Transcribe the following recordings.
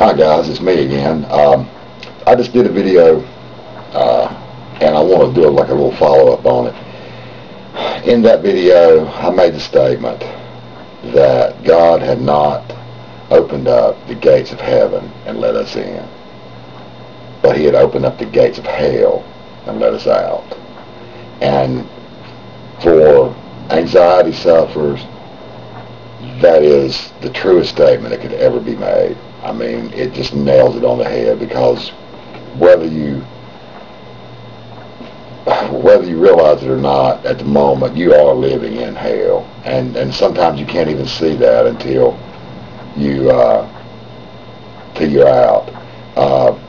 Hi guys, it's me again. I just did a video and I want to do like a little follow-up on it. In that video I made the statement that God had not opened up the gates of heaven and let us in, but He had opened up the gates of hell and let us out. And for anxiety sufferers, that is the truest statement that could ever be made. I mean, it just nails it on the head, because whether you realize it or not, at the moment you are living in hell, and sometimes you can't even see that until you're out.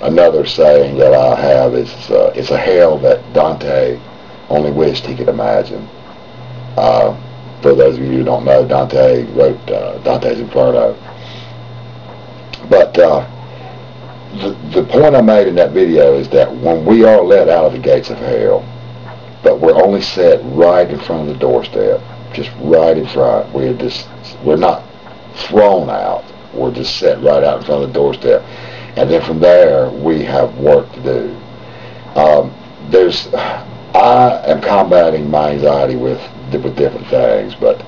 Another saying that I have is it's a hell that Dante only wished he could imagine. For those of you who don't know, Dante wrote Dante's Inferno. But the point I made in that video is that when we are let out of the gates of hell, but we're only set right in front of the doorstep, just right in front. We're not thrown out. We're just set right out in front of the doorstep, and then from there we have work to do. I am combating my anxiety with different things, but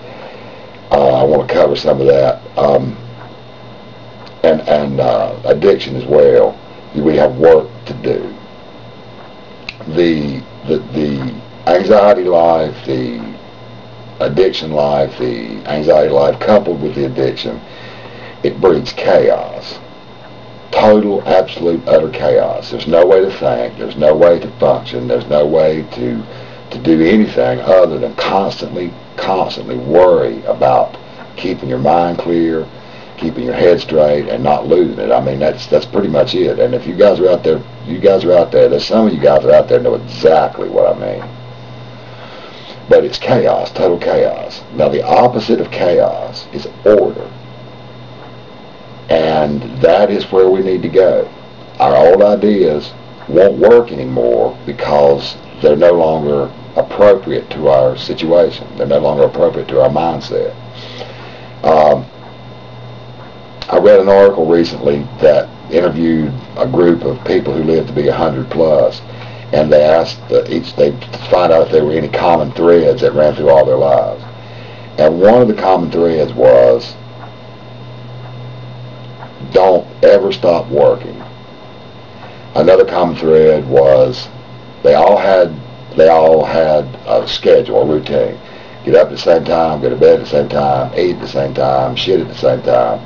I want to cover some of that. And addiction as well. We have work to do. The anxiety life, the addiction life, the anxiety life coupled with the addiction, it breeds chaos. Total, absolute, utter chaos. There's no way to think. There's no way to function. There's no way to do anything other than constantly worry about keeping your mind clear, keeping your head straight, and not losing it. I mean, that's pretty much it. And if you guys are out there, there's some of you guys are out there know exactly what I mean. But it's chaos, total chaos. Now the opposite of chaos is order. And that is where we need to go. Our old ideas won't work anymore because they're no longer appropriate to our situation. They're no longer appropriate to our mindset. I read an article recently that interviewed a group of people who lived to be 100 plus, and they asked they find out if there were any common threads that ran through all their lives. And one of the common threads was, don't ever stop working. Another common thread was they all had a schedule, a routine. Get up at the same time, go to bed at the same time, eat at the same time, shit at the same time.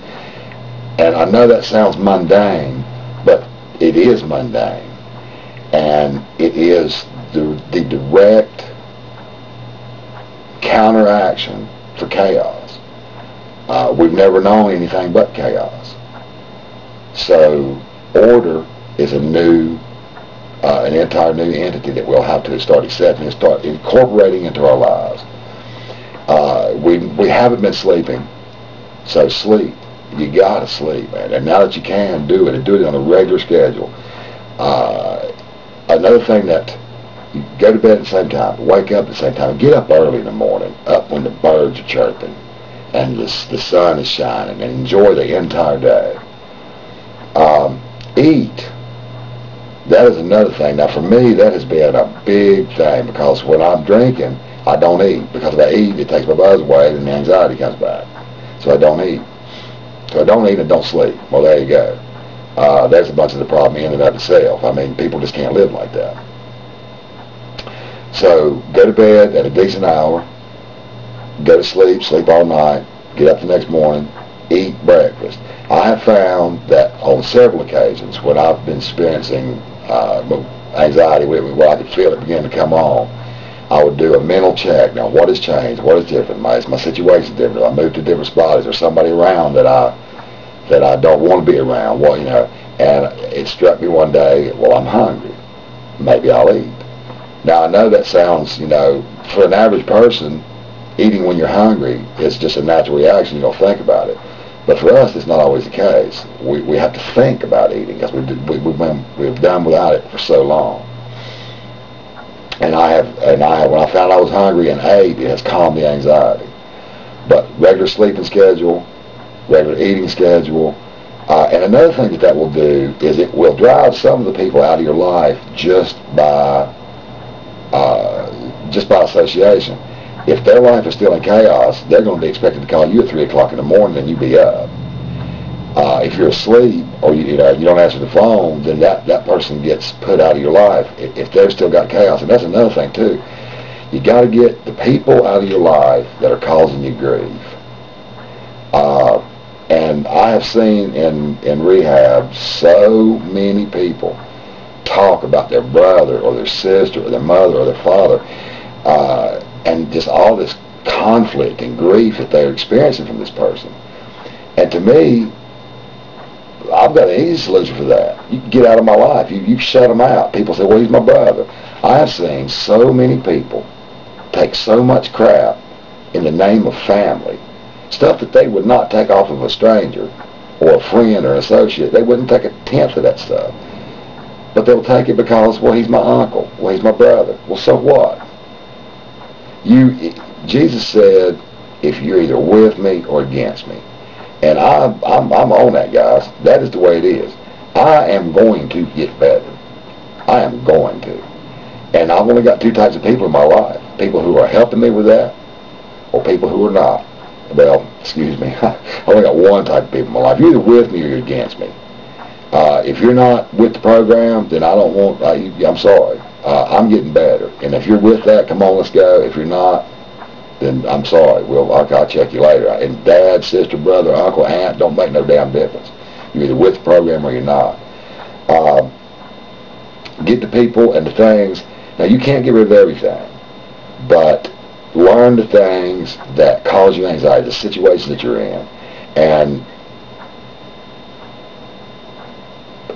And I know that sounds mundane, but it is mundane. And it is the direct counteraction for chaos. We've never known anything but chaos. So order is an entire new entity that we'll have to start accepting and start incorporating into our lives. We haven't been sleeping, so sleep. You gotta sleep, man. And now that you can do it, and do it on a regular schedule. Another thing, that you go to bed at the same time, wake up at the same time, and get up early in the morning, up when the birds are chirping and the sun is shining, and enjoy the entire day. Eat. That is another thing. Now for me, that has been a big thing, because when I'm drinking, I don't eat, because if I eat, it takes my buzz away and the anxiety comes back. So I don't eat. So I don't eat and don't sleep. Well, there you go. There's a bunch of the problem in and of itself. I mean, people just can't live like that. So go to bed at a decent hour, go to sleep all night, get up the next morning, eat breakfast. I have found that on several occasions when I've been experiencing anxiety where I could feel it begin to come on, I would do a mental check. Now, what has changed? What is different? My situation different? I moved to a different spot. Is there somebody around that I don't want to be around? Well, and it struck me one day, well, I'm hungry. Maybe I'll eat. Now, I know that sounds, for an average person, eating when you're hungry is just a natural reaction. You don't think about it. But for us, it's not always the case. We have to think about eating, because we've done without it for so long. And when I found I was hungry and ate, it has calmed the anxiety. But regular sleeping schedule, regular eating schedule, and another thing that will do is it will drive some of the people out of your life just by association. If their life is still in chaos, they're going to be expected to call you at 3 o'clock in the morning and you be up. If you're asleep or you don't answer the phone, then that person gets put out of your life if they've still got chaos. And that's another thing too. You got to get the people out of your life that are causing you grief. And I have seen in rehab so many people talk about their brother or their sister or their mother or their father, and just all this conflict and grief that they're experiencing from this person. And to me, I've got an easy solution for that. You can get out of my life. You shut them out. People say, well, he's my brother. I have seen so many people take so much crap in the name of family, stuff that they would not take off of a stranger or a friend or an associate. They wouldn't take a tenth of that stuff. But they'll take it because, well, he's my uncle. Well, he's my brother. Well, so what? Jesus said, if you're either with me or against me. And I'm on that, guys. That is the way it is. I am going to get better. I am going to. And I've only got two types of people in my life. People who are helping me with that, or people who are not. Well, excuse me. I've only got one type of people in my life. You're either with me or you're against me. If you're not with the program, then I don't want, I'm sorry. I'm getting better. And if you're with that, come on, let's go. If you're not, then I'm sorry. I'll check you later. And dad, sister, brother, uncle, aunt, don't make no damn difference. You're either with the program or you're not. Get the people and the things. Now, you can't get rid of everything, but learn the things that cause you anxiety, the situations that you're in, and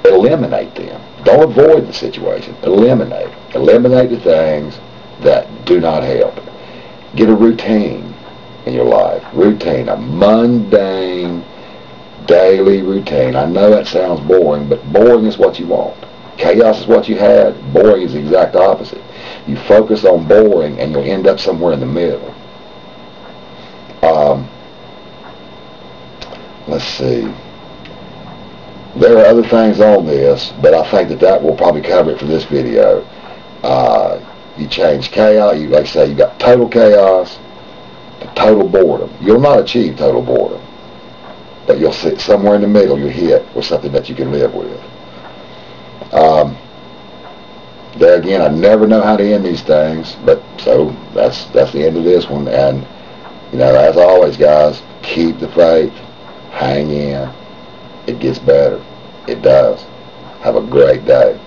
eliminate them. Don't avoid the situation. Eliminate. Eliminate the things that do not help. Get a routine in your life. Routine. A mundane, daily routine. I know that sounds boring, but boring is what you want. Chaos is what you had. Boring is the exact opposite. You focus on boring and you'll end up somewhere in the middle. Let's see. There are other things on this, but I think that will probably cover it for this video. You change chaos. Like I say, you got total chaos to total boredom. You'll not achieve total boredom, but you'll sit somewhere in the middle. You'll hit with something that you can live with. There again, I never know how to end these things, but so that's the end of this one. And as always, guys, keep the faith, hang in. It gets better. It does. Have a great day.